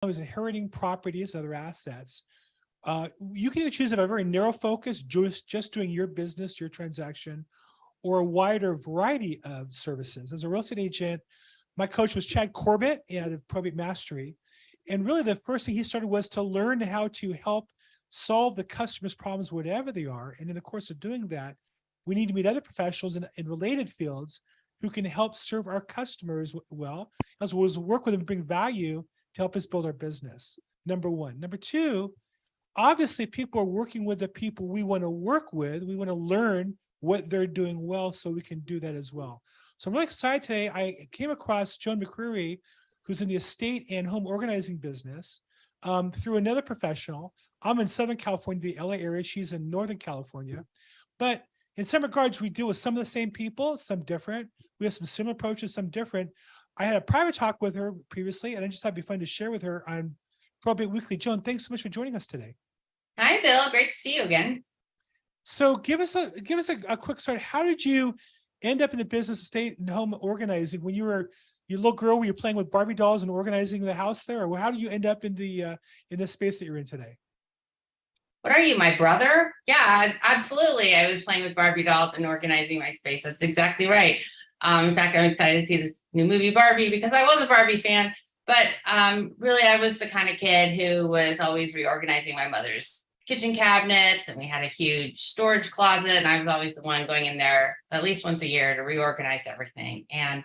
is inheriting properties and other assets. You can either choose a very narrow focus, just doing your business, your transaction, or a wider variety of services. As a real estate agent, my coach was Chad Corbett out of Probate Mastery. And really the first thing he started was to learn how to help solve the customer's problems, whatever they are. And in the course of doing that, we need to meet other professionals in related fields who can help serve our customers well, as well as work with them to bring value to help us build our business. Number one. Number two, obviously people are working with the people we want to work with. We want to learn what they're doing well so we can do that as well. So I'm really excited today. I came across Joan McCreary, who's in the estate and home organizing business, through another professional. I'm in Southern California, the LA area. She's in Northern California. But in some regards, we deal with some of the same people, some different. We have some similar approaches, some different. I had a private talk with her previously, and I just thought it'd be fun to share with her on Probate Weekly. Joan, thanks so much for joining us today. Hi, Bill. Great to see you again. So give us a quick story. How did you end up in the business, estate, and home organizing when you were your little girl? Were you playing with Barbie dolls and organizing the house there, or how did you end up in the space that you're in today? What are you, my brother? Yeah, absolutely. I was playing with Barbie dolls and organizing my space. That's exactly right. In fact, I'm excited to see this new movie Barbie because I was a Barbie fan. But really, I was the kind of kid who was always reorganizing my mother's kitchen cabinets, and we had a huge storage closet, and I was always the one going in there at least once a year to reorganize everything. And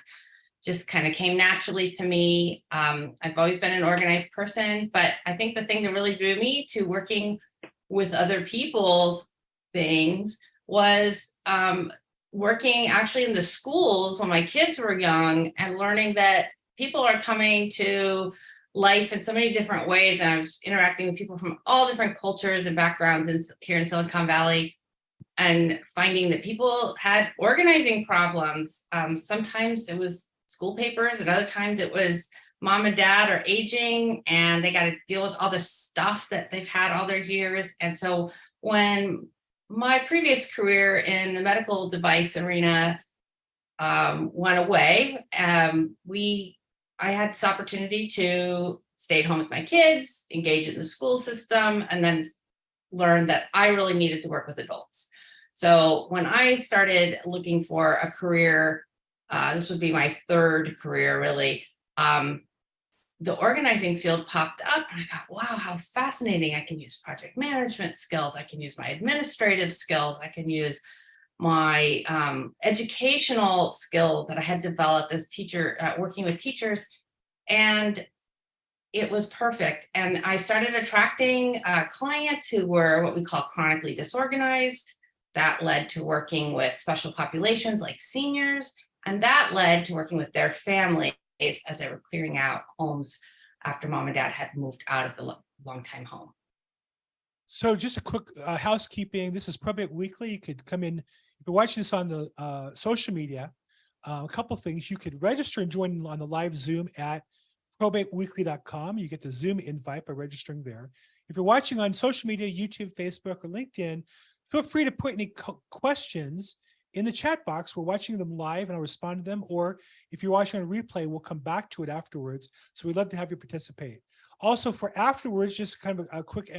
just kind of came naturally to me. I've always been an organized person, but I think the thing that really drew me to working with other people's things was working actually in the schools when my kids were young and learning that people are coming to life in so many different ways. And I was interacting with people from all different cultures and backgrounds here in Silicon Valley, and finding that people had organizing problems. Sometimes it was school papers, and other times it was mom and dad are aging and they got to deal with all the stuff that they've had all their years. And so when my previous career in the medical device arena went away, I had this opportunity to stay at home with my kids, engage in the school system, and then learn that I really needed to work with adults. So when I started looking for a career, this would be my third career really, the organizing field popped up, and I thought, wow, how fascinating. I can use project management skills. I can use my administrative skills. I can use my educational skill that I had developed as teacher, working with teachers, and it was perfect. And I started attracting clients who were what we call chronically disorganized. That led to working with special populations like seniors, and that led to working with their families as they were clearing out homes after mom and dad had moved out of the long-time home. So just a quick housekeeping. This is Probate Weekly. You could come in, if you're watching this on the social media, a couple things. You could register and join on the live Zoom at probateweekly.com. You get the Zoom invite by registering there. If you're watching on social media, YouTube, Facebook, or LinkedIn, feel free to put any questions in the chat box. We're watching them live and I'll respond to them. Or if you're watching on replay, we'll come back to it afterwards. So we'd love to have you participate. Also for afterwards, just kind of a quick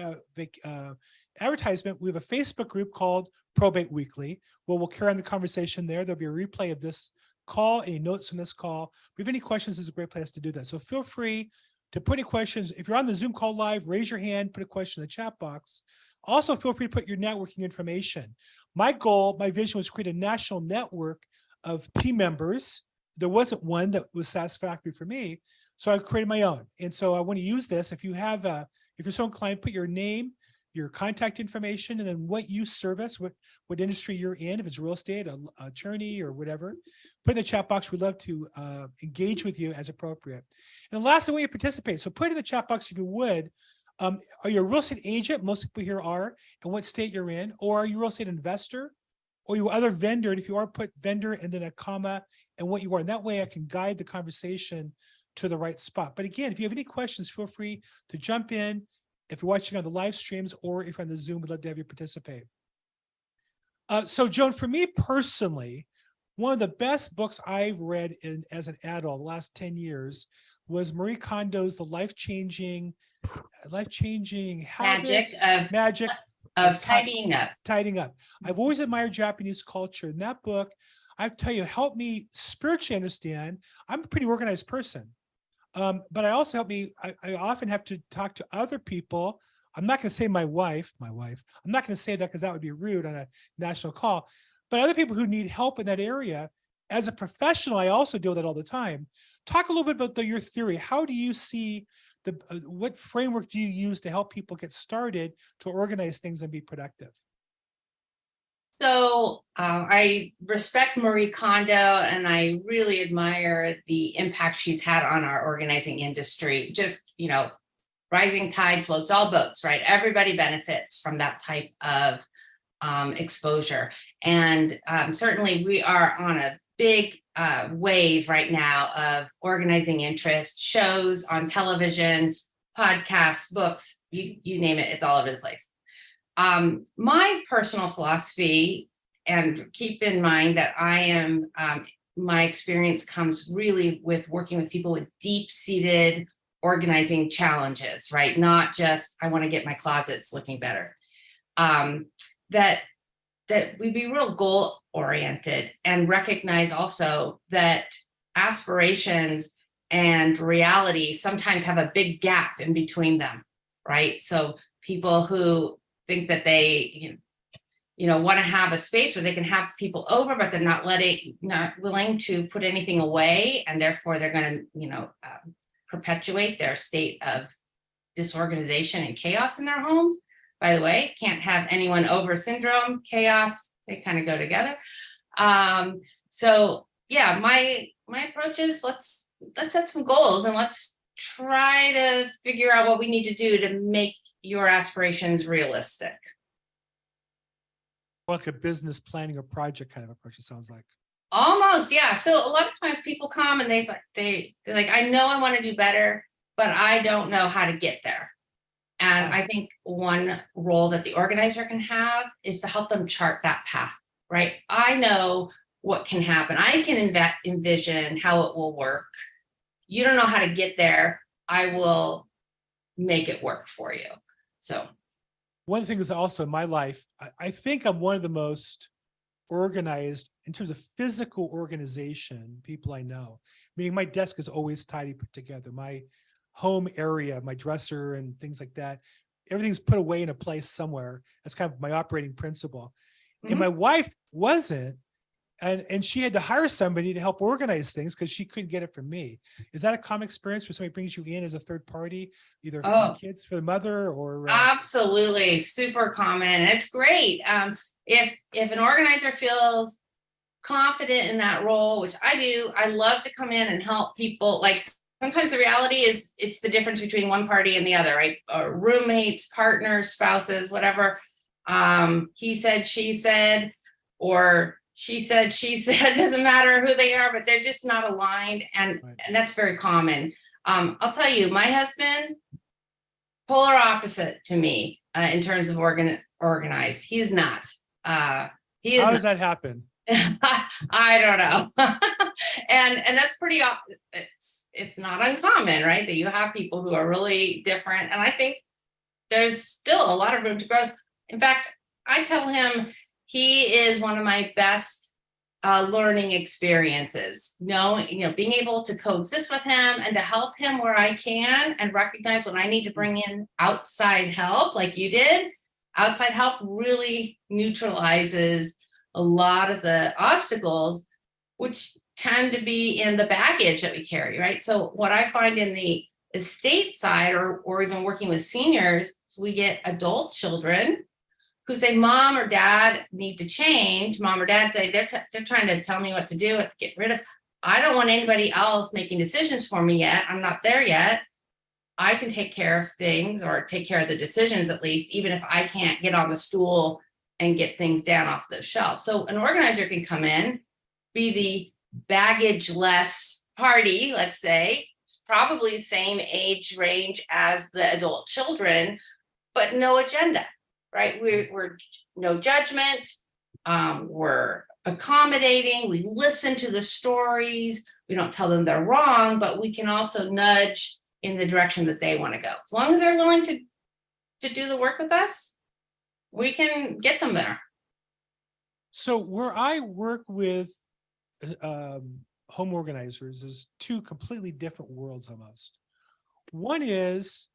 advertisement. We have a Facebook group called Probate Weekly, where we'll carry on the conversation there. There'll be a replay of this call, any notes from this call. If you have any questions, this is a great place to do that. So feel free to put any questions. If you're on the Zoom call live, raise your hand, put a question in the chat box. Also feel free to put your networking information. My goal, my vision was to create a national network of team members. There wasn't one that was satisfactory for me, so I created my own. And so I want to use this. If you have, if you're so inclined, put your name, your contact information, and then what you service, what industry you're in, if it's real estate, an attorney, or whatever. Put in the chat box. We'd love to engage with you as appropriate. And the last way you participate. So put in the chat box if you would. Are you a real estate agent? Most people here are, and what state you're in, or are you a real estate investor, or you other vendor? And if you are, put vendor and then a comma and what you are. And that way I can guide the conversation to the right spot. But again, if you have any questions, feel free to jump in. If you're watching on the live streams or if you're on the Zoom, we'd love to have you participate. So Joan, for me personally, one of the best books I've read as an adult the last 10 years was Marie Kondo's The life-changing Magic habits, magic of tidying up. tidying up. I've always admired Japanese culture. And that book, I tell you, helped me spiritually understand. I'm a pretty organized person. But I also I often have to talk to other people. I'm not going to say my wife, I'm not going to say that because that would be rude on a national call, but other people who need help in that area. As a professional, I also deal with that all the time. Talk a little bit about your theory. How do you see what framework do you use to help people get started to organize things and be productive? So I respect Marie Kondo, and I really admire the impact she's had on our organizing industry. Just, rising tide floats all boats, right? Everybody benefits from that type of exposure. And certainly we are on a big wave right now of organizing interest, shows on television, podcasts, books, you name it, it's all over the place. My personal philosophy, and keep in mind that I am, my experience comes really with working with people with deep-seated organizing challenges, right? Not just, I want to get my closets looking better. That we be real goal-oriented and recognize also that aspirations and reality sometimes have a big gap in between them, right? So people who think that they, want to have a space where they can have people over, but they're not willing to put anything away, and therefore they're going to, perpetuate their state of disorganization and chaos in their homes. By the way, can't have anyone over syndrome, chaos, they kind of go together. So yeah, my approach is let's set some goals and let's try to figure out what we need to do to make your aspirations realistic. Like a business planning or project kind of approach, it sounds like. Almost, yeah. So a lot of times people come and they're like, I know I want to do better, but I don't know how to get there. And I think one role that the organizer can have is to help them chart that path, right? I know what can happen. I can envision how it will work. You don't know how to get there. I will make it work for you. So one thing is also in my life, I think I'm one of the most organized in terms of physical organization people I know. Meaning my desk is always tidy, put together. My home area, my dresser and things like that, everything's put away in a place somewhere. That's kind of my operating principle. Mm-hmm. And my wife wasn't, and she had to hire somebody to help organize things because she couldn't get it from me. Is that a common experience where somebody brings you in as a third party, either for the kids, for the mother, or? Absolutely, super common. It's great. If an organizer feels confident in that role, which I do, I love to come in and help people. Like sometimes the reality is it's the difference between one party and the other, right? Roommates, partners, spouses, whatever. He said, she said, or she said, doesn't matter who they are, but they're just not aligned. And that's very common. I'll tell you, my husband, polar opposite to me in terms of organized. He's not. How does that happen? I don't know. and that's pretty, it's not uncommon, right? That you have people who are really different. And I think there's still a lot of room to grow. In fact, I tell him he is one of my best learning experiences. Being able to coexist with him and to help him where I can and recognize when I need to bring in outside help, like you did. Outside help really neutralizes a lot of the obstacles, which tend to be in the baggage that we carry, right? So what I find in the estate side or even working with seniors, so we get adult children who say mom or dad need to change. Mom or dad say they're trying to tell me what to do, what to get rid of. I don't want anybody else making decisions for me yet. I'm not there yet. I can take care of things or take care of the decisions at least, even if I can't get on the stool and get things down off the shelf. So an organizer can come in, be the baggage-less party, let's say, it's probably same age range as the adult children, but no agenda, right? We're no judgment. We're accommodating. We listen to the stories. We don't tell them they're wrong, but we can also nudge in the direction that they want to go. As long as they're willing to do the work with us, we can get them there. So where I work with home organizers is two completely different worlds almost. One is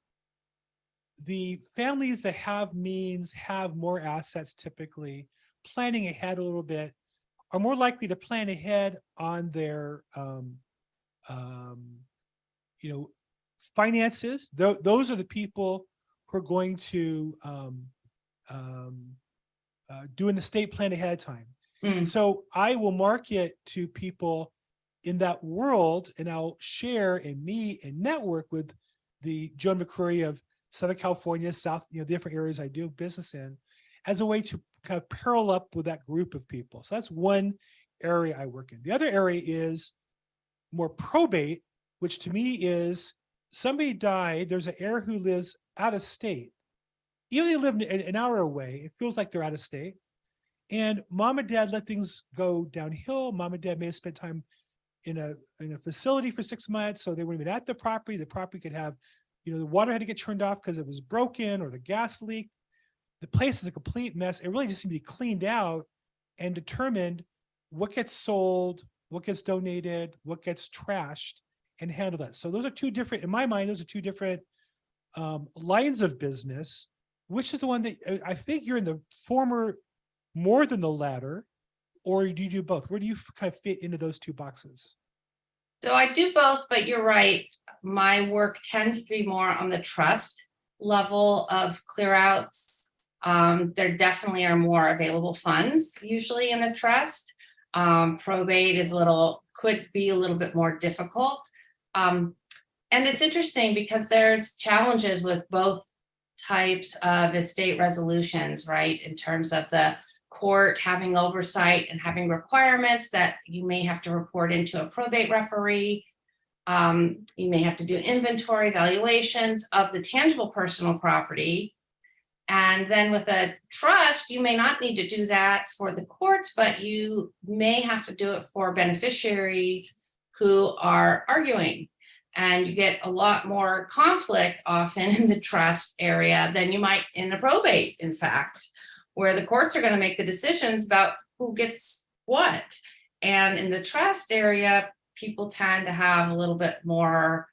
the families that have means, have more assets typically, planning ahead a little bit, are more likely to plan ahead on their finances. Those are the people who are going to do an estate plan ahead of time. So I will market to people in that world, and I'll share and meet and network with the Joan McCreary of Southern California, South, different areas I do business in, as a way to kind of parallel up with that group of people. So that's one area I work in. The other area is more probate, which to me is somebody died, there's an heir who lives out of state. Even if they live an hour away, it feels like they're out of state. And mom and dad let things go downhill. Mom and dad may have spent time in a facility for 6 months, so they weren't even at the property. The property could have, the water had to get turned off because it was broken or the gas leaked. The place is a complete mess. It really just needs to be cleaned out and determined what gets sold, what gets donated, what gets trashed, and handle that. So those are two different, in my mind, those are two different lines of business. Which is the one that I think you're in the former more than the latter, or do you do both? Where do you kind of fit into those two boxes? So I do both, but you're right. My work tends to be more on the trust level of clear outs. There definitely are more available funds usually in a trust. Probate is could be a little bit more difficult. And it's interesting because there's challenges with both types of estate resolutions, right? In terms of the court having oversight and having requirements that you may have to report into a probate referee. You may have to do inventory valuations of the tangible personal property. And then with a trust, you may not need to do that for the courts, but you may have to do it for beneficiaries who are arguing. And you get a lot more conflict often in the trust area than you might in a probate, in fact, where the courts are going to make the decisions about who gets what. And in the trust area, people tend to have a little bit more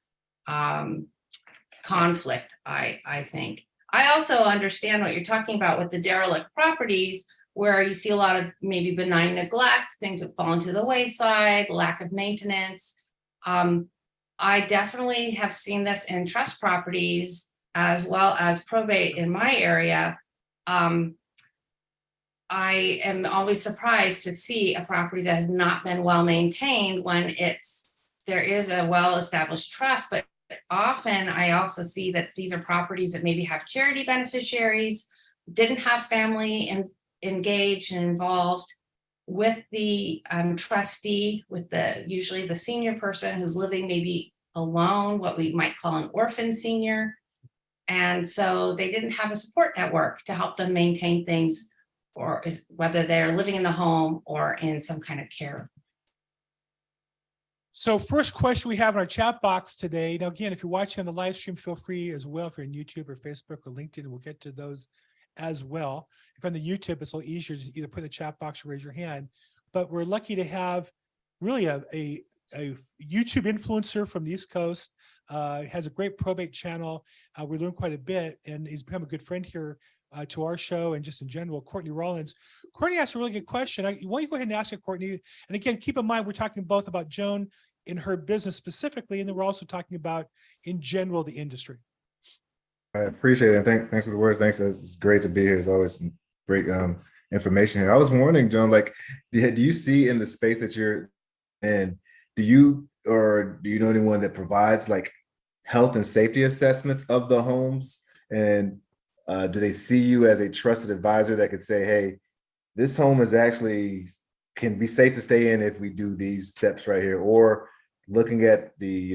conflict, I think. I also understand what you're talking about with the derelict properties, where you see a lot of maybe benign neglect, things that fall into the wayside, lack of maintenance. I definitely have seen this in trust properties as well as probate in my area. I am always surprised to see a property that has not been well maintained when there is a well-established trust, but often I also see that these are properties that maybe have charity beneficiaries, didn't have family engaged and involved with the trustee, with usually the senior person who's living maybe alone, what we might call an orphan senior. And so they didn't have a support network to help them maintain things, or whether they're living in the home or in some kind of care. So first question we have in our chat box today. Now, again, if you're watching on the live stream, feel free as well, if you're on YouTube or Facebook or LinkedIn, and we'll get to those as well. If you're on the YouTube, it's a little easier to either put in the chat box or raise your hand. But we're lucky to have really a YouTube influencer from the East Coast. Has a great probate channel. We learned quite a bit, and he's become a good friend here to our show and just in general. Courtney Rollins. Courtney asked a really good question. Why don't you go ahead and ask it, Courtney? And again, keep in mind, we're talking both about Joan in her business specifically, and then we're also talking about, in general, the industry. I appreciate it. Thanks for the words. Thanks. It's great to be here. There's always some great information here. I was wondering, Joan, do you see in the space that you're in, do you know anyone that provides health and safety assessments of the homes? And do they see you as a trusted advisor that could say, hey, this home can be safe to stay in if we do these steps right here? Or looking at the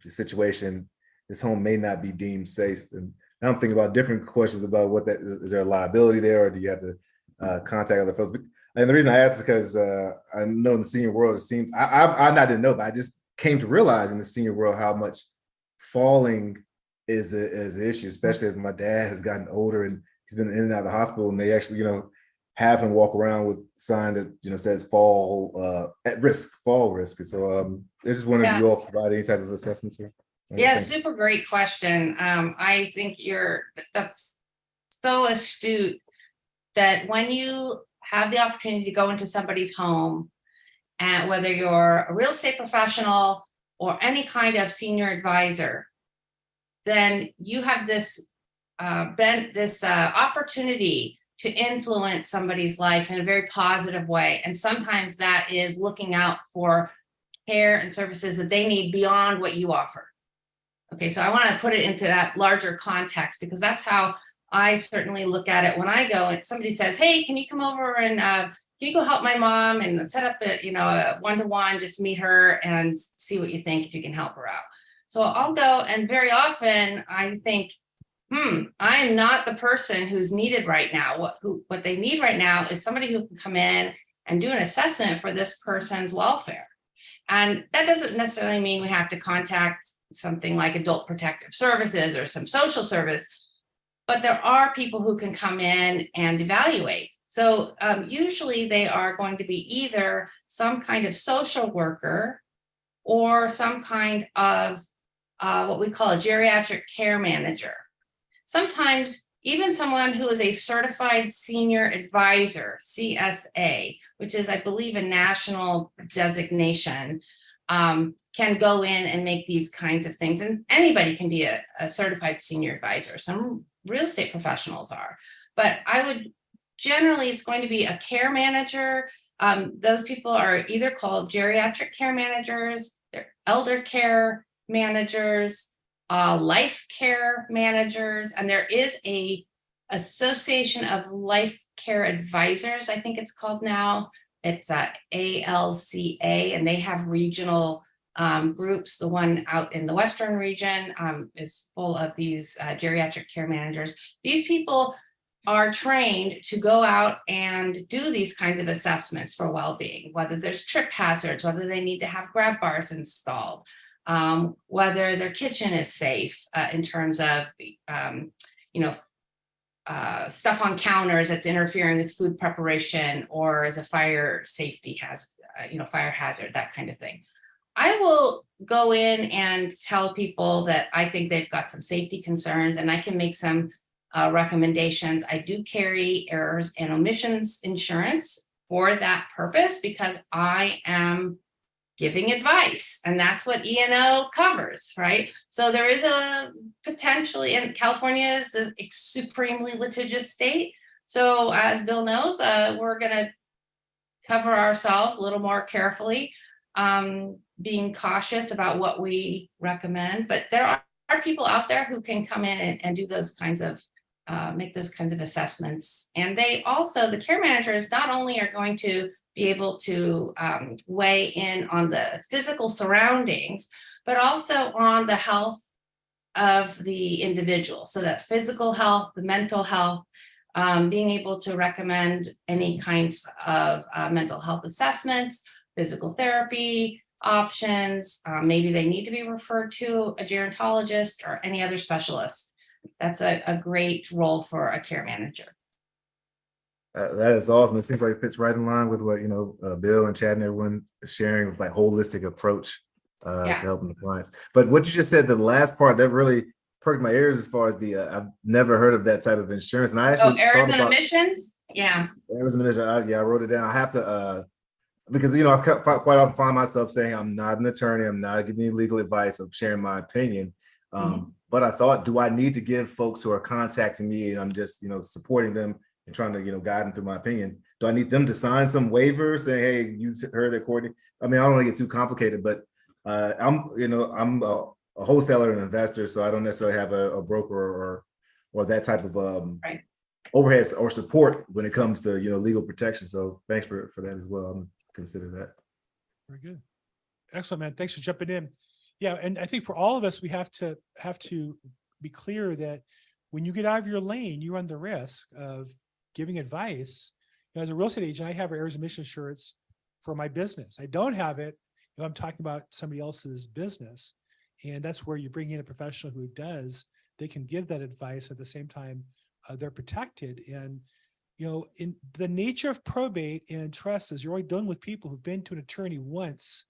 situation, this home may not be deemed safe. And now I'm thinking about different questions about is there a liability there, or do you have to contact other folks. And the reason I asked is because I know in the senior world, it seems I didn't know, but I just came to realize in the senior world how much falling is an issue, especially as my dad has gotten older and he's been in and out of the hospital, and they actually, have him walk around with a sign that says fall risk. And so I just wondered if you all provide any type of assessments here. Yeah, super great question. I think that's so astute that when you have the opportunity to go into somebody's home, and whether you're a real estate professional or any kind of senior advisor, then you have this opportunity to influence somebody's life in a very positive way. And sometimes that is looking out for care and services that they need beyond what you offer. Okay, so I want to put it into that larger context, because that's how I certainly look at it when I go and somebody says, hey, can you come over and can you go help my mom and set up a one-to-one, just meet her and see what you think, if you can help her out. So I'll go, and very often I think, I am not the person who's needed right now. What they need right now is somebody who can come in and do an assessment for this person's welfare. And that doesn't necessarily mean we have to contact something like Adult Protective Services or some social service, but there are people who can come in and evaluate. So usually they are going to be either some kind of social worker or some kind of what we call a geriatric care manager. Sometimes even someone who is a certified senior advisor, CSA, which is, I believe, a national designation, can go in and make these kinds of things. And anybody can be a certified senior advisor. Some real estate professionals are. But generally, it's going to be a care manager. Those people are either called geriatric care managers, they're elder care managers, life care managers, and there is a Association of Life Care Advisors, I think it's called now. It's ALCA, and they have regional groups. The one out in the Western region is full of these geriatric care managers. These people are trained to go out and do these kinds of assessments for well-being, whether there's trip hazards, whether they need to have grab bars installed, whether their kitchen is safe in terms of, stuff on counters that's interfering with food preparation, or as a fire safety fire hazard, that kind of thing. I will go in and tell people that I think they've got some safety concerns, and I can make some recommendations. I do carry errors and omissions insurance for that purpose, because I am giving advice, and that's what E&O covers, right? So there is a potentially, and California is a supremely litigious state. So as Bill knows, we're going to cover ourselves a little more carefully, being cautious about what we recommend. But there are people out there who can come in and do those kinds of, make those kinds of assessments. And they also, the care managers not only are going to be able to weigh in on the physical surroundings, but also on the health of the individual. So that physical health, the mental health, being able to recommend any kinds of mental health assessments, physical therapy options. Maybe they need to be referred to a gerontologist or any other specialist. That's a great role for a care manager. That is awesome. It seems like it fits right in line with what Bill and Chad and everyone is sharing, with like holistic approach to helping the clients. But what you just said, the last part, that really perked my ears as far as I've never heard of that type of insurance. And I actually errors and omissions. Yeah. Errors and omissions. I wrote it down. I have to because I quite often find myself saying I'm not an attorney. I'm not giving you legal advice. I'm sharing my opinion. But I thought, do I need to give folks who are contacting me and I'm just supporting them and trying to guide them through my opinion, do I need them to sign some waiver saying, hey, you heard that, Courtney? I mean, I don't want to get too complicated, but I'm a wholesaler and investor, so I don't necessarily have a broker or that type of overhead or support when it comes to legal protection. So thanks for that as well. I'm consider that. Very good. Excellent, man. Thanks for jumping in. Yeah, and I think for all of us, we have to be clear that when you get out of your lane, you run the risk of giving advice as a real estate agent, I have errors and omission insurance for my business. I don't have it if I'm talking about somebody else's business. And that's where you bring in a professional who does. They can give that advice at the same time. They're protected. And, in the nature of probate and trust is you're only dealing with people who've been to an attorney once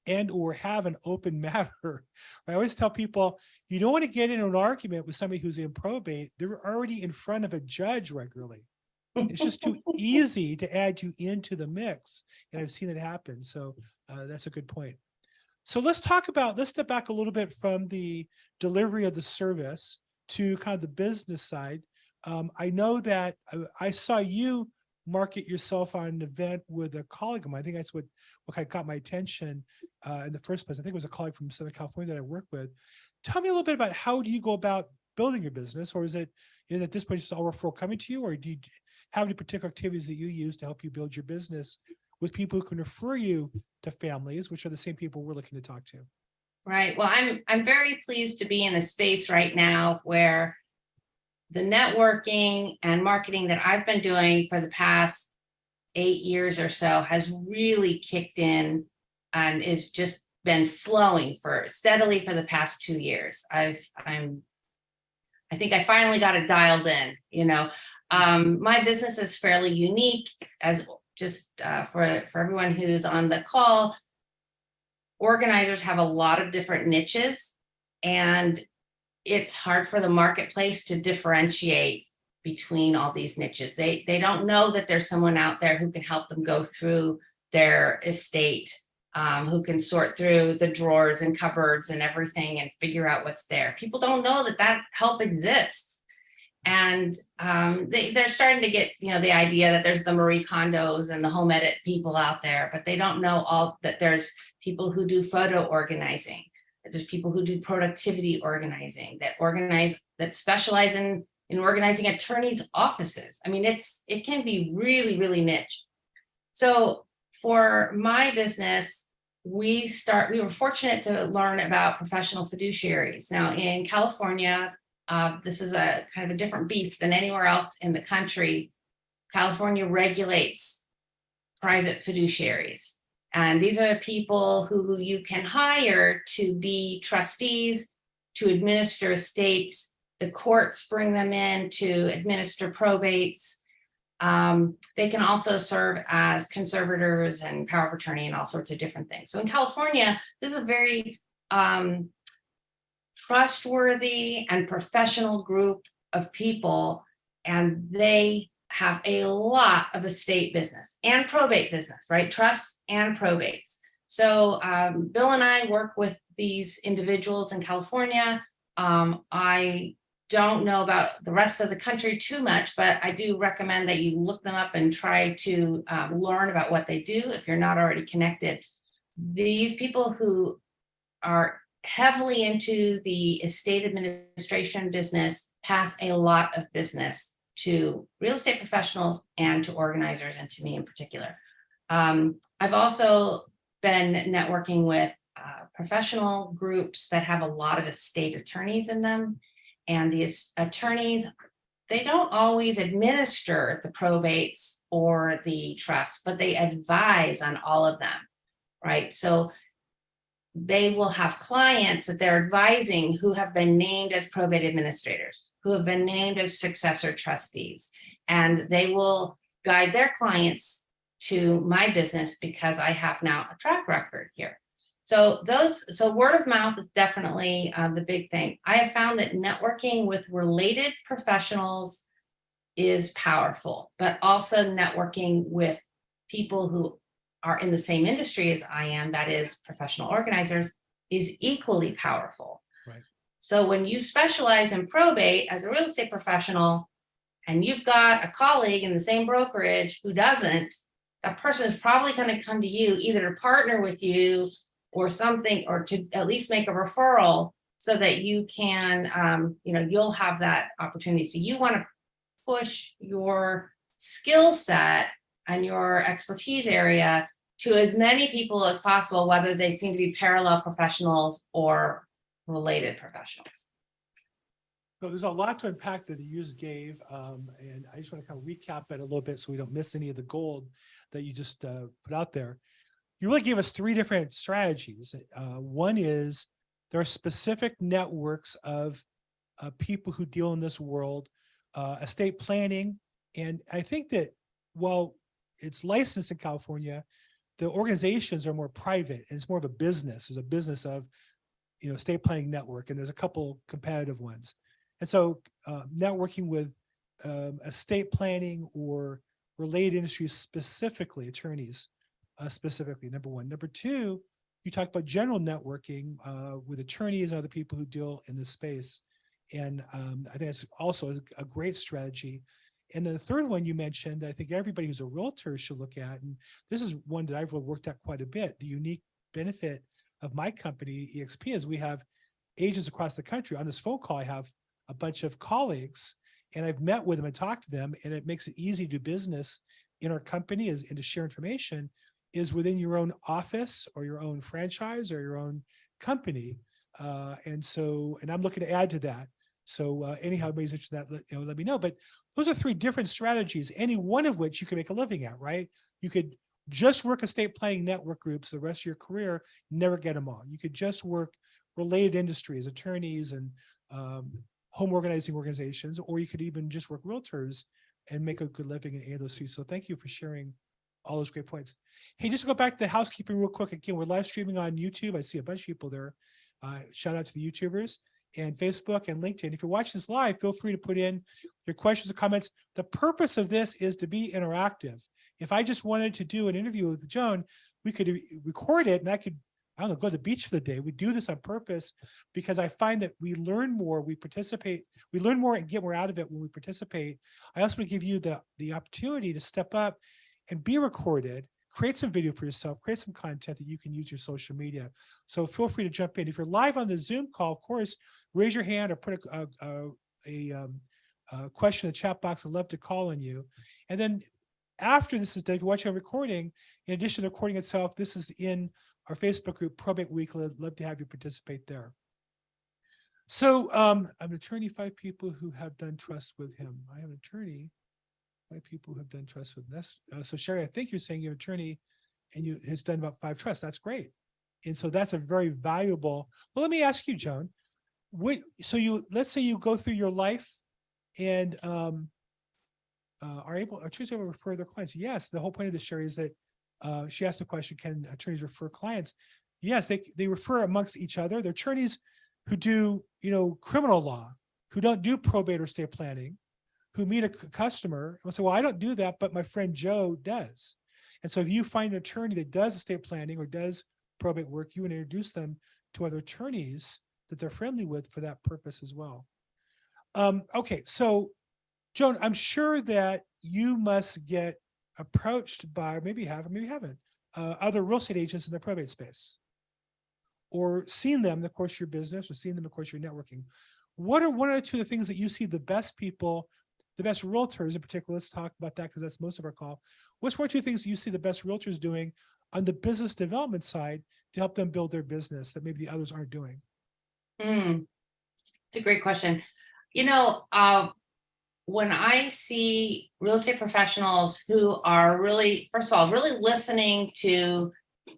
and or have an open matter. I always tell people, you don't want to get into an argument with somebody who's in probate. They're already in front of a judge regularly. It's just too easy to add you into the mix. And I've seen it happen. So that's a good point. So let's step back a little bit from the delivery of the service to kind of the business side. I know that I saw you market yourself on an event with a colleague of mine. I think that's what kind of got my attention in the first place. I think it was a colleague from Southern California that I work with. Tell me a little bit about how do you go about building your business, or is it at this point just all referral coming to you, or do you have any particular activities that you use to help you build your business with people who can refer you to families, which are the same people we're looking to talk to? Right. Well, I'm very pleased to be in a space right now where the networking and marketing that I've been doing for the past 8 years or so has really kicked in and is just been flowing steadily for the past 2 years. I think I finally got it dialed in. My business is fairly unique, as just for everyone who's on the call. Organizers have a lot of different niches, and it's hard for the marketplace to differentiate between all these niches. They don't know that there's someone out there who can help them go through their estate, who can sort through the drawers and cupboards and everything and figure out what's there. People don't know that help exists. And they're starting to get, the idea that there's the Marie Kondos and the home edit people out there, but they don't know that there's people who do photo organizing, that there's people who do productivity organizing, that specialize in organizing attorneys' offices. I mean, it can be really, really niche. So for my business, we were fortunate to learn about professional fiduciaries. Now in California, this is a kind of a different beast than anywhere else in the country. California regulates private fiduciaries. And these are people who you can hire to be trustees, to administer estates. The courts bring them in to administer probates. They can also serve as conservators and power of attorney and all sorts of different things. So in California, this is a very trustworthy and professional group of people, and they have a lot of estate business and probate business, right? Trusts and probates. So Bill and I work with these individuals in California. I don't know about the rest of the country too much, but I do recommend that you look them up and try to learn about what they do if you're not already connected. These people who are heavily into the estate administration business pass a lot of business to real estate professionals and to organizers, and to me in particular. I've also been networking with professional groups that have a lot of estate attorneys in them. And these attorneys, they don't always administer the probates or the trusts, but they advise on all of them, right? So they will have clients that they're advising who have been named as probate administrators, who have been named as successor trustees, and they will guide their clients to my business because I have now a track record here. So word of mouth is definitely the big thing. I have found that networking with related professionals is powerful, but also networking with people who are in the same industry as I am, that is professional organizers, is equally powerful. Right. So when you specialize in probate as a real estate professional, and you've got a colleague in the same brokerage who doesn't, that person is probably going to come to you either to partner with you or something, or to at least make a referral so that you can, you'll have that opportunity. So you want to push your skill set and your expertise area to as many people as possible, whether they seem to be parallel professionals or related professionals. So there's a lot to unpack that you just gave, and I just want to kind of recap it a little bit so we don't miss any of the gold that you just put out there. You really gave us three different strategies. One is there are specific networks of people who deal in this world, estate planning, and I think that while it's licensed in California, the organizations are more private and it's more of a business. There's a business of, estate planning network, and there's a couple competitive ones. And so networking with estate planning or related industries, specifically attorneys, specifically, number one. Number two, you talk about general networking with attorneys and other people who deal in this space. And I think that's also a great strategy. And then the third one you mentioned, I think everybody who's a realtor should look at, and this is one that I've worked at quite a bit. The unique benefit of my company, EXP, is we have agents across the country. On this phone call, I have a bunch of colleagues, and I've met with them and talked to them, and it makes it easy to do business in our company and to share information is within your own office or your own franchise or your own company. And I'm looking to add to that. So anyhow, anybody's interested in that, let me know. But those are three different strategies, any one of which you can make a living at, right? You could just work estate planning network groups the rest of your career, never get them on. You could just work related industries, attorneys and home organizing organizations, or you could even just work realtors and make a good living in any of those three. So thank you for sharing all those great points. Hey, just to go back to the housekeeping real quick. Again, we're live streaming on YouTube. I see a bunch of people there. Shout out to the YouTubers and Facebook and LinkedIn. If you're watching this live, feel free to put in your questions or comments. The purpose of this is to be interactive. If I just wanted to do an interview with Joan, we could record it and I could, go to the beach for the day. We do this on purpose because I find that we learn more, we learn more and get more out of it when we participate. I also want to give you the opportunity to step up and be recorded, create some video for yourself, create some content that you can use your social media. So feel free to jump in. If you're live on the Zoom call, of course, raise your hand or put a question in the chat box. I'd love to call on you. And then after this is done, if you're watching a recording, in addition to the recording itself, this is in our Facebook group, Probate Weekly. I'd love to have you participate there. So I'm an attorney, 5 people who have done trust with him. I am an attorney, 5 people who have done trust with this. So Sherry, I think you're saying you're an attorney and you has done about 5 trusts. That's great. And so that's a very valuable. Well, let me ask you, Joan, let's say you go through your life and are attorneys able to refer their clients? Yes. The whole point of this, Sherry, is that she asked the question, can attorneys refer clients? Yes, they refer amongst each other. They're attorneys who do, criminal law, who don't do probate or estate planning, who meet a customer and say, well, I don't do that, but my friend Joe does. And so if you find an attorney that does estate planning or does probate work, you would introduce them to other attorneys that they're friendly with for that purpose as well. Okay, so Joan, I'm sure that you must get approached by, maybe you have, maybe you haven't, other real estate agents in the probate space, or seen them, of course, your business, or seen them, of course, your networking. What are 1 or 2 of the things that you see the best people, the best realtors in particular? Let's talk about that because that's most of our call. What's 1 or 2 things you see the best realtors doing on the business development side to help them build their business that maybe the others aren't doing? It's a great question. When I see real estate professionals who are really, first of all, really listening to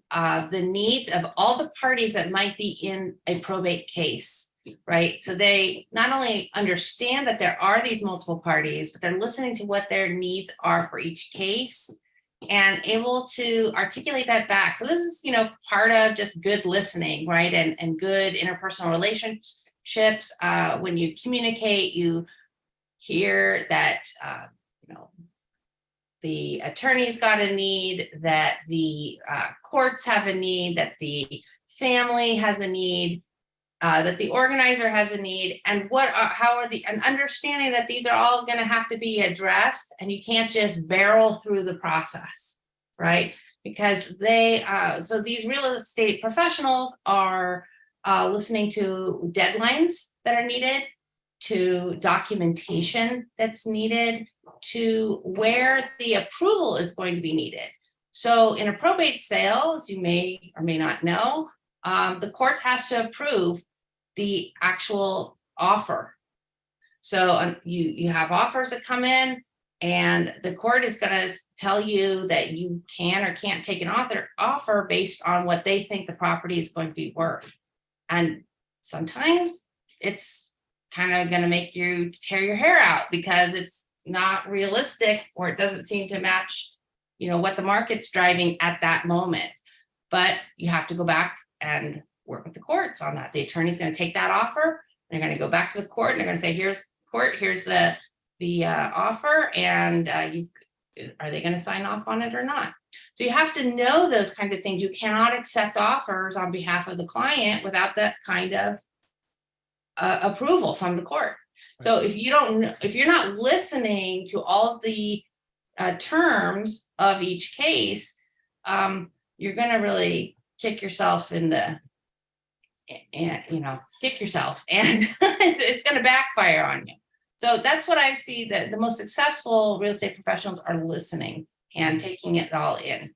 the needs of all the parties that might be in a probate case, right? So they not only understand that there are these multiple parties, but they're listening to what their needs are for each case and able to articulate that back. So this is, part of just good listening, right? And good interpersonal relationships. When you communicate, you hear that, the attorney's got a need, that the courts have a need, that the family has a need, that the organizer has a need, and and understanding that these are all going to have to be addressed, and you can't just barrel through the process, right? Because so these real estate professionals are listening to deadlines that are needed, to documentation that's needed, to where the approval is going to be needed. So in a probate sale, as you may or may not know, the court has to approve the actual offer. So you have offers that come in, and the court is going to tell you that you can or can't take an offer based on what they think the property is going to be worth. And sometimes it's kind of going to make you tear your hair out because it's not realistic, or it doesn't seem to match, what the market's driving at that moment. But you have to go back and work with the courts on that. The attorney's going to take that offer. They're going to go back to the court, and they're going to say, here's the offer, and are they going to sign off on it or not? So you have to know those kinds of things. You cannot accept offers on behalf of the client without that kind of approval from the court. So if you're not listening to all of the terms of each case, you're going to really kick yourself in the, kick yourself, and it's going to backfire on you. So that's what I see, that the most successful real estate professionals are listening and taking it all in.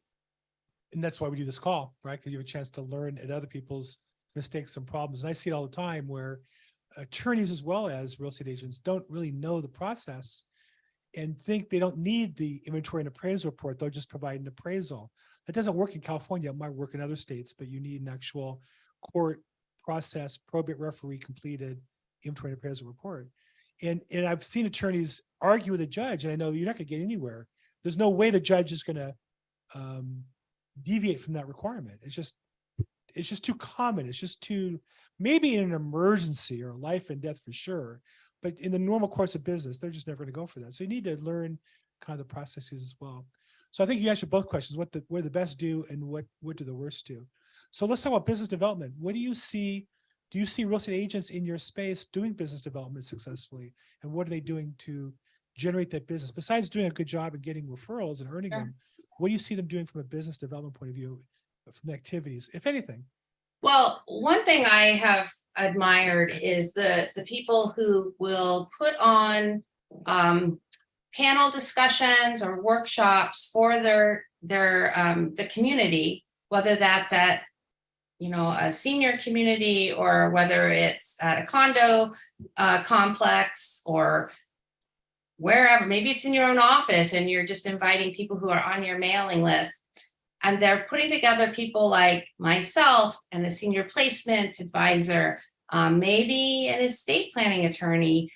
And that's why we do this call, right? Because you have a chance to learn at other people's mistakes and problems. And I see it all the time where attorneys as well as real estate agents don't really know the process and think they don't need the inventory and appraisal report. They'll just provide an appraisal. That doesn't work in California. It might work in other states, but you need an actual court process, probate referee completed inventory and appraisal report. And I've seen attorneys argue with a judge, and I know you're not going to get anywhere. There's no way the judge is going to deviate from that requirement. It's just too common. It's just too, maybe in an emergency or life and death for sure, but in the normal course of business, they're just never going to go for that. So you need to learn kind of the processes as well. So I think you answered both questions: what the best do and what do the worst do. So let's talk about business development. What do you see? Do you see real estate agents in your space doing business development successfully? And what are they doing to generate that business? Besides doing a good job and getting referrals and earning them, what do you see them doing from a business development point of view, from the activities, if anything? Well, one thing I have admired is the people who will put on panel discussions or workshops for the community, whether that's at a senior community or whether it's at a condo complex or wherever. Maybe it's in your own office and you're just inviting people who are on your mailing list. And they're putting together people like myself and a senior placement advisor, maybe an estate planning attorney,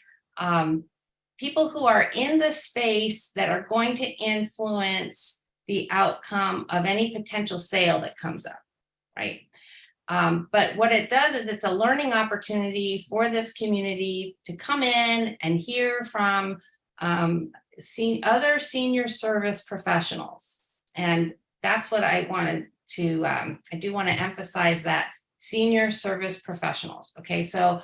people who are in the space that are going to influence the outcome of any potential sale that comes up, right? But what it does is it's a learning opportunity for this community to come in and hear from other senior service professionals. And that's what I wanted to, I do want to emphasize that senior service professionals. Okay, so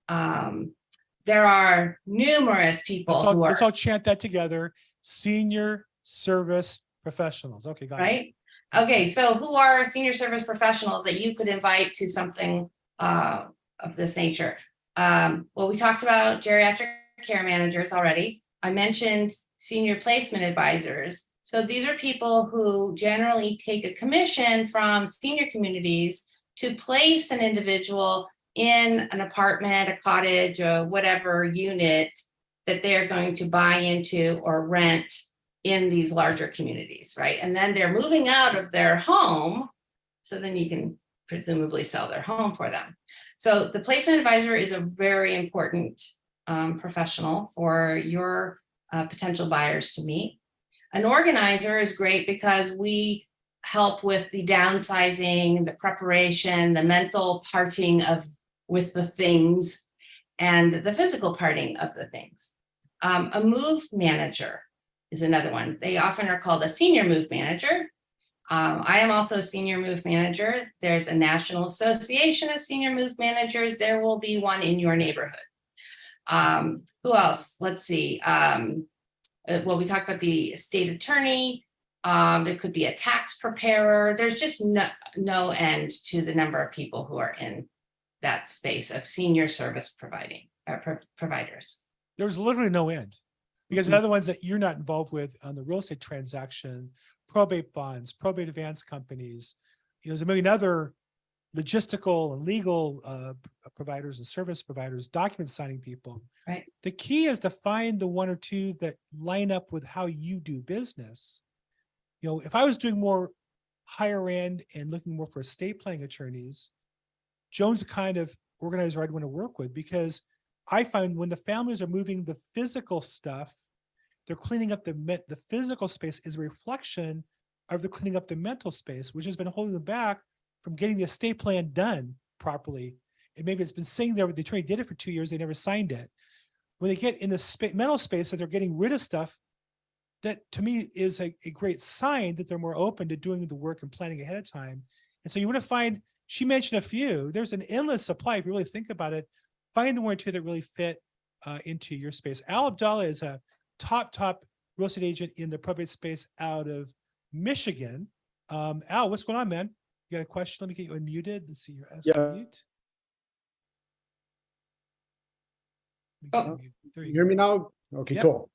there are numerous people Let's all chant that together: senior service professionals. Okay, got it. Right? Okay, so who are senior service professionals that you could invite to something of this nature? Well, we talked about geriatric care managers already. I mentioned senior placement advisors. So these are people who generally take a commission from senior communities to place an individual in an apartment, a cottage, or whatever unit that they're going to buy into or rent in these larger communities, right? And then they're moving out of their home, so then you can presumably sell their home for them. So the placement advisor is a very important professional for your potential buyers to meet. An organizer is great because we help with the downsizing, the preparation, the mental parting with the things, and the physical parting of the things. A move manager is another one. They often are called a senior move manager. I am also a senior move manager. There's a National Association of Senior Move Managers. There will be one in your neighborhood. Who else? Let's see. Well, we talked about the estate attorney. There could be a tax preparer. There's just no end to the number of people who are in that space of senior service providers. There's literally no end, because the other ones that you're not involved with on the real estate transaction, probate bonds, probate advance companies, there's a million other logistical and legal providers and service providers, document signing people. Right. The key is to find the one or two that line up with how you do business. You know, if I was doing more higher end and looking more for estate planning attorneys, Joan's the kind of organizer I'd want to work with, because I find when the families are moving the physical stuff, they're cleaning up the physical space is a reflection of the cleaning up the mental space, which has been holding them back from getting the estate plan done properly. And maybe it's been sitting there, the attorney did it for 2 years, they never signed it. When they get in the mental space that they're getting rid of stuff, that to me is a great sign that they're more open to doing the work and planning ahead of time. And so you want to find, she mentioned a few, there's an endless supply. If you really think about it, find the one or two that really fit into your space. Al Abdallah is a top real estate agent in the probate space out of Michigan. Al, what's going on, man? You got a question? Let me get you unmuted. Let's see your mute. Oh, there You hear me now? Okay, Yep. Cool.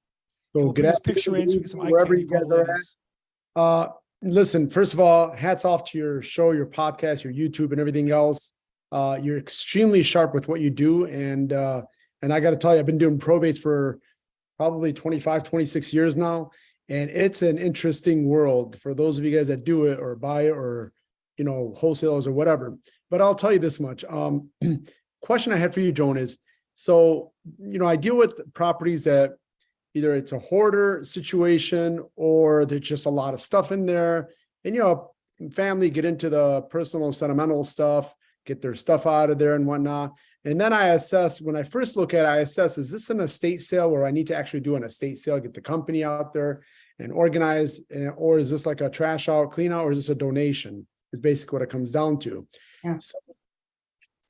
So We'll good put this picture in so we afternoon, get some eye wherever candy you for all guys the are ladies. at. Listen, first of all, hats off to your show, your podcast, your YouTube, and everything else. You're extremely sharp with what you do. And I got to tell you, I've been doing probates for probably 25, 26 years now. And it's an interesting world for those of you guys that do it or buy it or, you know, wholesalers or whatever. But I'll tell you this much. Question I had for you, Joan, is, so, you know, I deal with properties that either it's a hoarder situation or there's just a lot of stuff in there. And, you know, family get into the personal sentimental stuff, get their stuff out of there and whatnot. And then I assess, when I first look at it, I assess, is this an estate sale where I need to actually do an estate sale, get the company out there and organize, or is this like a trash out, clean out, or is this a donation? Is basically what it comes down to. Yeah. So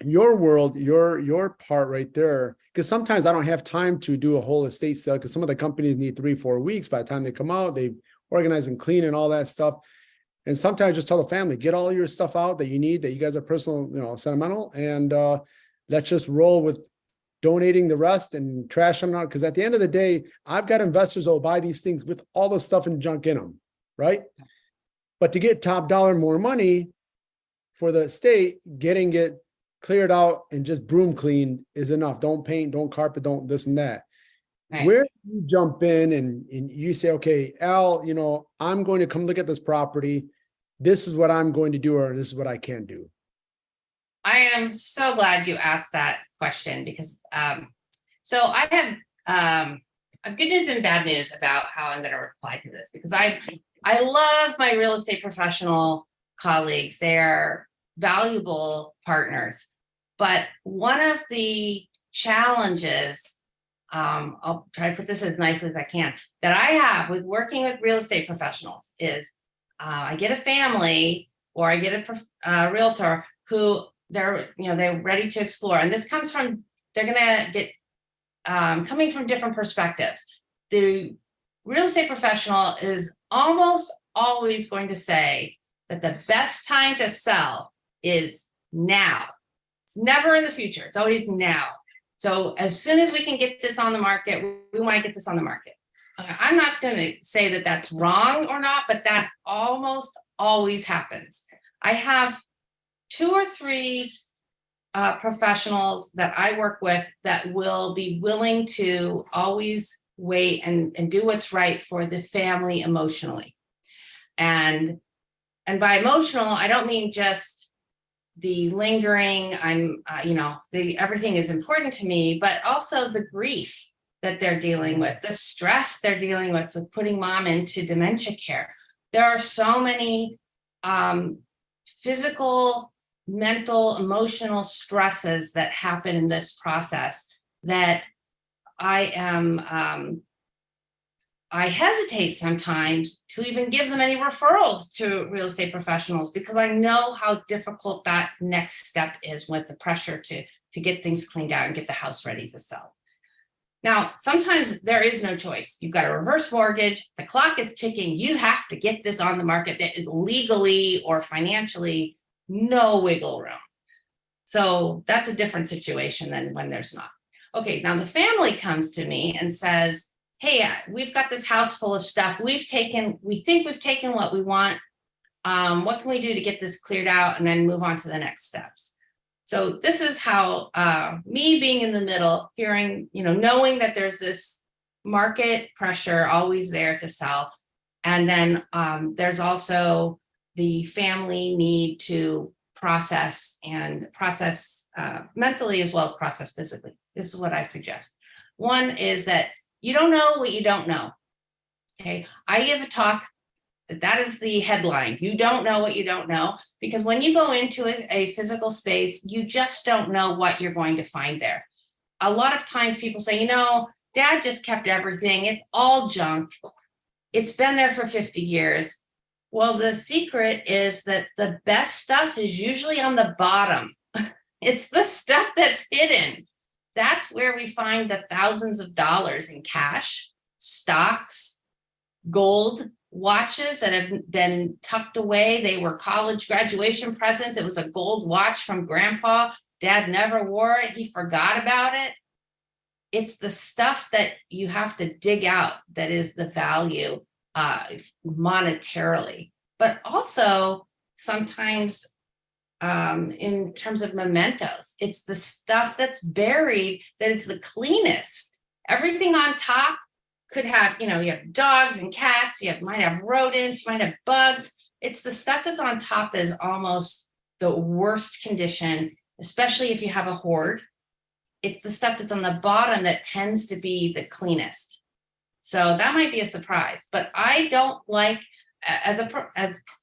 your world, your part right there, because sometimes I don't have time to do a whole estate sale because some of the companies need 3-4 weeks. By the time they come out, they organize and clean and all that stuff. And sometimes I just tell the family, get all your stuff out that you need, that you guys are personal, you know, sentimental, and let's just roll with donating the rest and trash them out. Because at the end of the day, I've got investors that will buy these things with all the stuff and junk in them, right? But to get top dollar more money for the estate, getting it cleared out and just broom cleaned is enough. Don't paint, don't carpet, don't this and that. right. Where do you jump in and you say, okay, Al, you know, I'm going to come look at this property. This is what I'm going to do, or this is what I can do. I am so glad you asked that question because so I have good news and bad news about how I'm going to reply to this, because I love my real estate professional colleagues. They're valuable partners. But one of the challenges, I'll try to put this as nice as I can, that I have with working with real estate professionals is I get a family or I get a realtor who they're ready to explore. And this comes from, they're going to get coming from different perspectives. The real estate professional is almost always going to say that the best time to sell is now. It's never in the future. It's always now. So as soon as we can get this on the market, we want to get this on the market. I'm not going to say that that's wrong or not, but that almost always happens. I have 2 or 3 professionals that I work with that will be willing to always wait and do what's right for the family emotionally. And by emotional, I don't mean just the lingering, everything is important to me, but also the grief that they're dealing with, the stress they're dealing with putting mom into dementia care. There are so many physical, mental, emotional stresses that happen in this process that I hesitate sometimes to even give them any referrals to real estate professionals, because I know how difficult that next step is with the pressure to get things cleaned out and get the house ready to sell. Now, sometimes there is no choice. You've got a reverse mortgage, the clock is ticking, you have to get this on the market. That is legally or financially no wiggle room. So that's a different situation than when there's not. Okay, now the family comes to me and says, hey, we've got this house full of stuff. We think we've taken what we want. What can we do to get this cleared out and then move on to the next steps? So this is how me being in the middle, hearing, knowing that there's this market pressure always there to sell. And then there's also the family need to process mentally as well as process physically. This is what I suggest. One is that you don't know what you don't know. Okay, I give a talk. That is the headline. You don't know what you don't know, because when you go into a physical space, you just don't know what you're going to find there. A lot of times people say, Dad just kept everything. It's all junk. It's been there for 50 years. Well, the secret is that the best stuff is usually on the bottom. It's the stuff that's hidden. That's where we find the thousands of dollars in cash, stocks, gold, watches that have been tucked away. They were college graduation presents. It was a gold watch from Grandpa. Dad never wore it. He forgot about it. It's the stuff that you have to dig out that is the value monetarily, but also sometimes in terms of mementos. It's the stuff that's buried that is the cleanest. Everything on top could have, you have dogs and cats, might have rodents, might have bugs. It's the stuff that's on top that is almost the worst condition, especially if you have a hoard. It's the stuff that's on the bottom that tends to be the cleanest. So that might be a surprise, but I don't like, as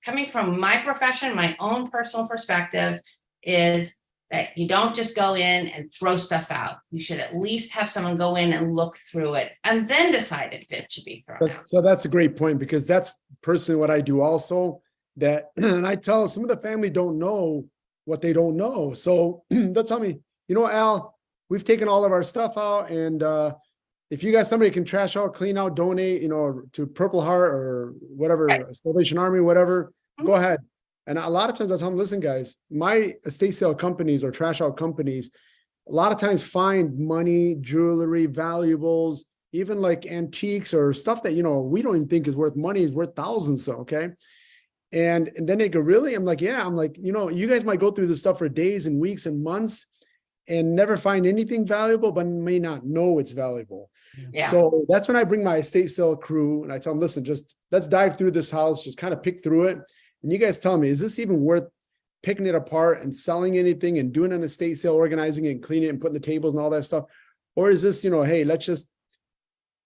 coming from my profession, my own personal perspective is that you don't just go in and throw stuff out. You should at least have someone go in and look through it and then decide if it should be thrown out. So that's a great point, because that's personally what I do also. That, and I tell some of the family don't know what they don't know. So they'll tell me, Al, we've taken all of our stuff out, and if you guys, somebody can trash out, clean out, donate, to Purple Heart or whatever, right, Salvation Army, whatever, go ahead. And a lot of times I tell them, listen, guys, my estate sale companies or trash out companies, a lot of times find money, jewelry, valuables, even like antiques or stuff that, we don't even think is worth money, is worth thousands. So, okay. And then they go, really? I'm like, yeah. I'm like, you guys might go through this stuff for days and weeks and months and never find anything valuable, but may not know it's valuable. Yeah. So that's when I bring my estate sale crew and I tell them, listen, just let's dive through this house, just kind of pick through it. And you guys tell me, is this even worth picking it apart and selling anything and doing an estate sale, organizing it and cleaning it and putting the tables and all that stuff? Or is this, hey, let's just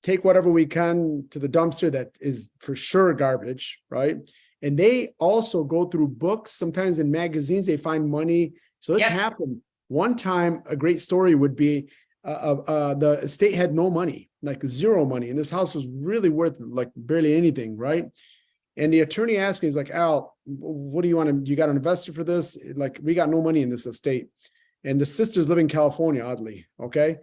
take whatever we can to the dumpster that is for sure garbage, right? And they also go through books, sometimes in magazines, they find money. So it's happened. One time, a great story would be the estate had no money, like zero money. And this house was really worth like barely anything, right? And the attorney asked me, he's like, Al, what do you want to, you got an investor for this? Like, we got no money in this estate. And the sisters live in California, oddly, okay?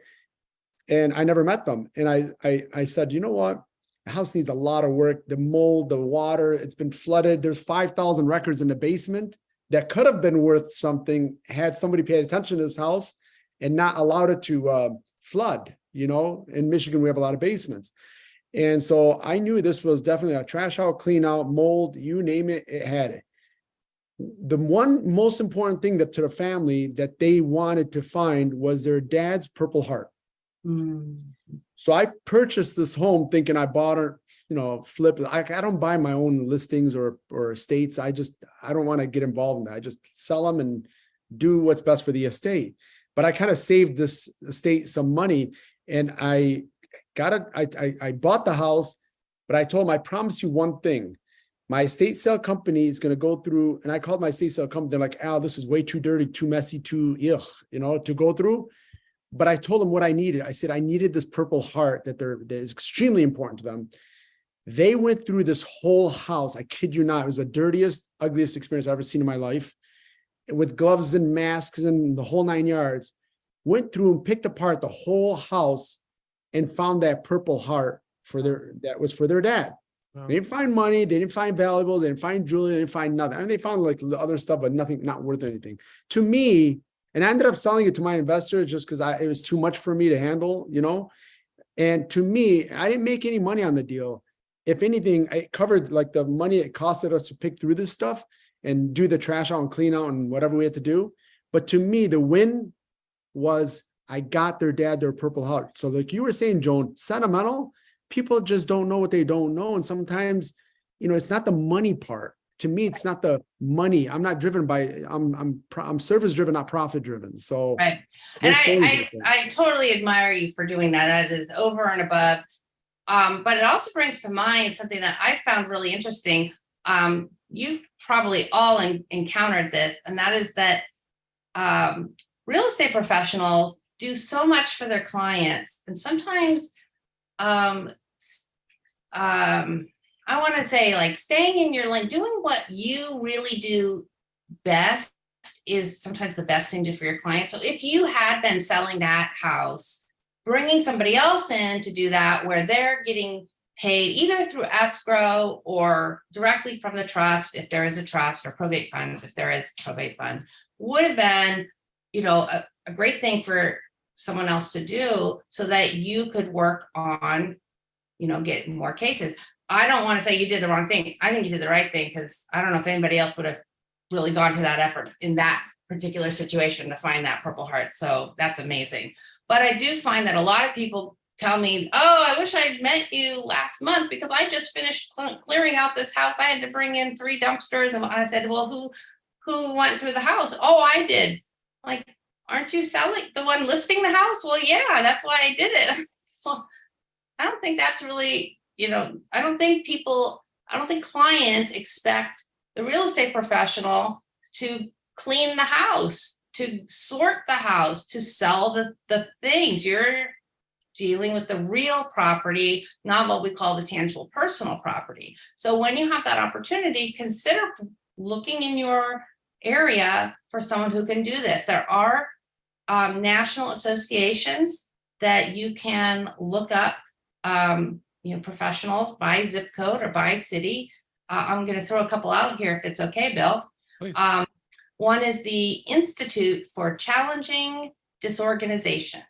And I never met them. And I said, you know what? The house needs a lot of work. The mold, the water, it's been flooded. There's 5,000 records in the basement that could have been worth something had somebody paid attention to this house and not allowed it to flood. In Michigan, we have a lot of basements. And so I knew this was definitely a trash out, clean out, mold, you name it, it had it. The one most important thing that to the family that they wanted to find was their dad's Purple Heart. So I purchased this home thinking I bought it, flip. I don't buy my own listings or estates. I don't want to get involved in that. I just sell them and do what's best for the estate. But I kind of saved this estate some money, and I bought the house, but I told them, I promise you one thing. My estate sale company is going to go through, and I called my estate sale company. They're like, Al, this is way too dirty, too messy, to go through. But I told them what I needed. I said, I needed this Purple Heart that is extremely important to them. They went through this whole house. I kid you not. It was the dirtiest, ugliest experience I've ever seen in my life, with gloves and masks and the whole 9 yards. Went through and picked apart the whole house and found that Purple Heart that was for their dad. Wow. They didn't find money. They didn't find valuable. They didn't find jewelry. They didn't find nothing. I mean, they found like the other stuff, but nothing, not worth anything. To me, and I ended up selling it to my investor just because it was too much for me to handle, And to me, I didn't make any money on the deal. if anything, it covered like the money it costed us to pick through this stuff and do the trash out and clean out and whatever we had to do. But to me, the win was I got their dad their Purple Heart. So like you were saying, Joan, sentimental, people just don't know what they don't know. And sometimes, you know, it's not the money part. To me, it's not the money. I'm not driven by, I'm service driven, not profit driven. So right. And I totally admire you for doing that. That is over and above. But it also brings to mind something that I found really interesting. You've probably all encountered this, and that is that real estate professionals do so much for their clients. And sometimes I want to say, like, staying in your lane, doing what you really do best is sometimes the best thing to do for your client. So if you had been selling that house, bringing somebody else in to do that, where they're getting paid either through escrow or directly from the trust, if there is a trust, or probate funds, if there is probate funds, would have been, you know, a great thing for someone else to do so that you could work on, you know, getting more cases. I don't want to say you did the wrong thing. I think you did the right thing, because I don't know if anybody else would have really gone to that effort in that particular situation to find that Purple Heart. So that's amazing. But I do find that a lot of people tell me, oh, I wish I'd met you last month because I just finished clearing out this house. I had to bring in 3 dumpsters. And I said, well, who went through the house? Oh, I did. Like, aren't you selling the one listing the house? Well, yeah, that's why I did it. Well, I don't think that's really, you know, I don't think clients expect the real estate professional to clean the house, to sort the house, to sell the things. You're dealing with the real property, not what we call the tangible personal property. So when you have that opportunity, consider looking in your area for someone who can do this. There are national associations that you can look up, you know, professionals by zip code or by city. I'm going to throw a couple out here if it's okay, Bill. One is the Institute for Challenging Disorganization.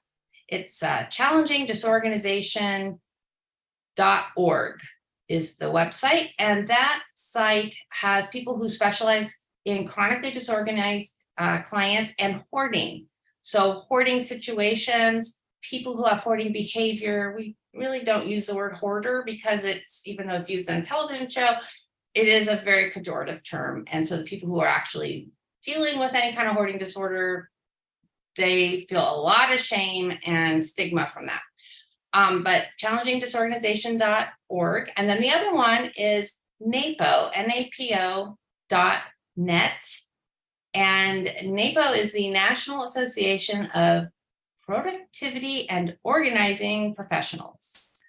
It's challengingdisorganization.org is the website. And that site has people who specialize in chronically disorganized clients and hoarding. So hoarding situations, people who have hoarding behavior. We really don't use the word hoarder because it's, even though it's used in a television show, it is a very pejorative term. And so the people who are actually dealing with any kind of hoarding disorder, they feel a lot of shame and stigma from that. But challengingdisorganization.org. And then the other one is NAPO, NAPO.net. And NAPO is the National Association of Productivity and Organizing Professionals.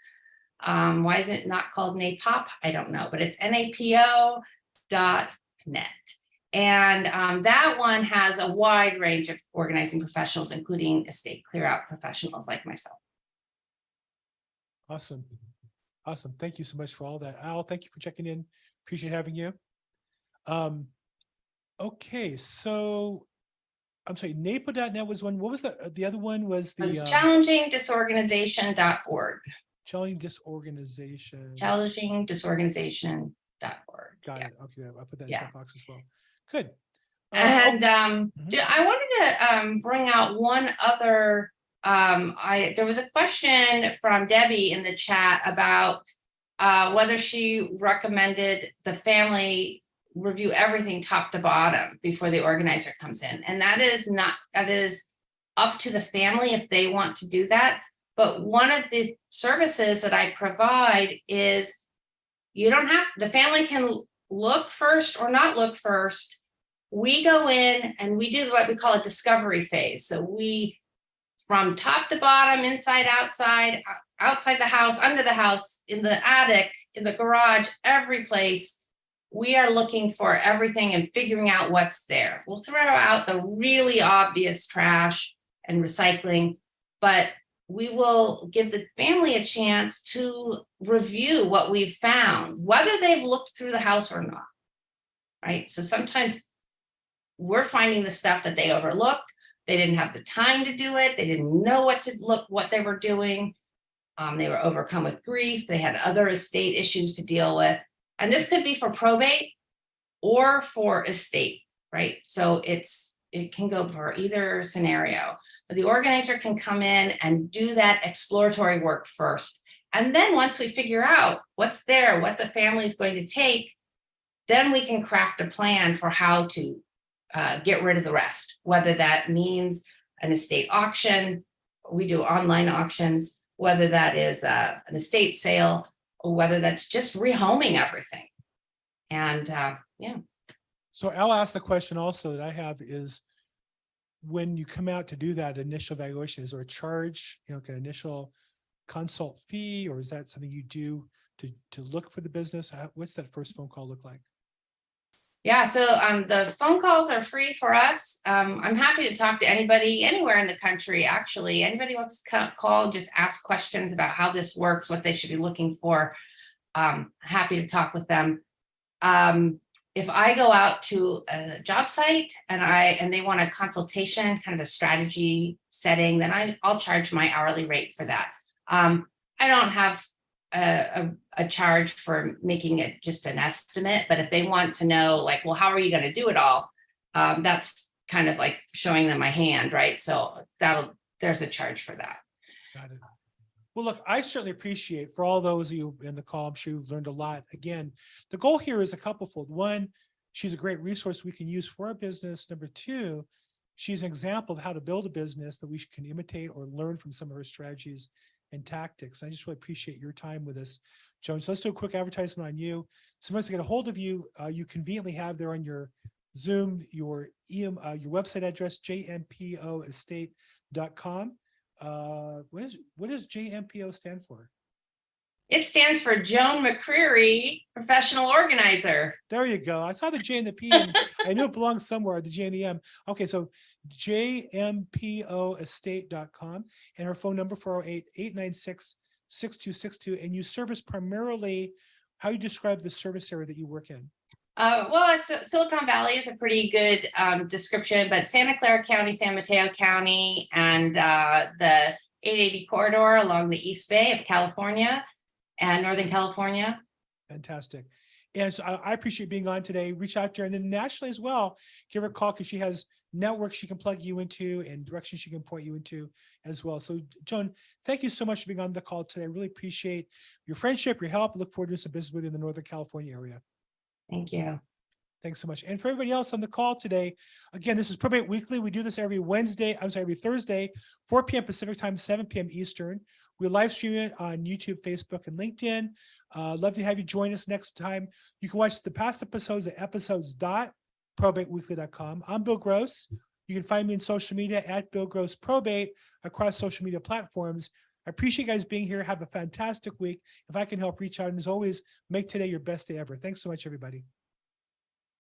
Why is it not called NAPOP? I don't know, but it's NAPO.net. And that one has a wide range of organizing professionals, including estate clear out professionals like myself. Awesome. Awesome. Thank you so much for all that. Al, thank you for checking in. Appreciate having you. Okay, so I'm sorry, NAPO.net was one. What was the other one was the challengingdisorganization.org. Challengingdisorganization. Got it. Okay, I'll put that in the chat box as well. Good. And I wanted to bring out one other. There was a question from Debbie in the chat about whether she recommended the family review everything top to bottom before the organizer comes in. And that is up to the family if they want to do that. But one of the services that I provide is the family can look first or not look first. We go in and we do what we call a discovery phase. So we, from top to bottom, inside, outside the house, under the house, in the attic, in the garage, every place, we are looking for everything and figuring out what's there. We'll throw out the really obvious trash and recycling, but we will give the family a chance to review what we've found, whether they've looked through the house or not, right? So sometimes we're finding the stuff that they overlooked. They didn't have the time to do it. They didn't know what they were doing. They were overcome with grief. They had other estate issues to deal with. And this could be for probate or for estate, right? So it can go for either scenario. But the organizer can come in and do that exploratory work first. And then once we figure out what's there, what the family is going to take, then we can craft a plan for how to get rid of the rest, whether that means an estate auction, we do online auctions, whether that is an estate sale, or whether that's just rehoming everything. And yeah. So I'll ask the question also that I have is, when you come out to do that initial evaluation, is there a charge, like an initial consult fee, or is that something you do to look for the business? What's that first phone call look like? Yeah, so the phone calls are free for us. I'm happy to talk to anybody anywhere in the country, actually. Anybody wants to call, just ask questions about how this works, what they should be looking for. Happy to talk with them. If I go out to a job site and they want a consultation, kind of a strategy setting, then I'll charge my hourly rate for that. I don't have a charge for making it just an estimate, but if they want to know, like, well, how are you going to do it all? That's kind of like showing them my hand, right? So there's a charge for that. Got it. Well, look, I certainly appreciate, for all those of you in the call, I'm sure you've learned a lot. Again, the goal here is a couplefold. One, she's a great resource we can use for our business. Number two, she's an example of how to build a business that we can imitate or learn from some of her strategies and tactics. I just really appreciate your time with us, Joan. So let's do a quick advertisement on you. So once I get a hold of you, you conveniently have there on your Zoom your website address, jmpoestate.com. What does JMPO stand for? It stands for Joan McCreary, professional organizer. There you go. I saw the J and the P, and I knew it belonged somewhere, the J and the M. Okay, so jmpoestate.com, and her phone number 408-896-6262. And you service primarily, how you describe the service area that you work in? Well, Silicon Valley is a pretty good description, but Santa Clara County, San Mateo County, and the 880 corridor along the East Bay of California and Northern California. Fantastic. And so I appreciate being on today. Reach out to her, and then nationally as well, give her a call, because she has networks she can plug you into and directions she can point you into as well. So Joan, thank you so much for being on the call today. I really appreciate your friendship, your help. I look forward to doing some business with you in the Northern California area. Thank you. Thanks so much. And for everybody else on the call today, again, this is Probate Weekly. We do this every Thursday, 4 p.m. Pacific time, 7 p.m. Eastern. We live stream it on YouTube, Facebook, and LinkedIn. Love to have you join us next time. You can watch the past episodes at episodes.probateweekly.com. I'm Bill Gross. You can find me in social media at Bill Gross Probate across social media platforms. I appreciate you guys being here. Have a fantastic week. If I can help, reach out. And as always, make today your best day ever. Thanks so much, everybody.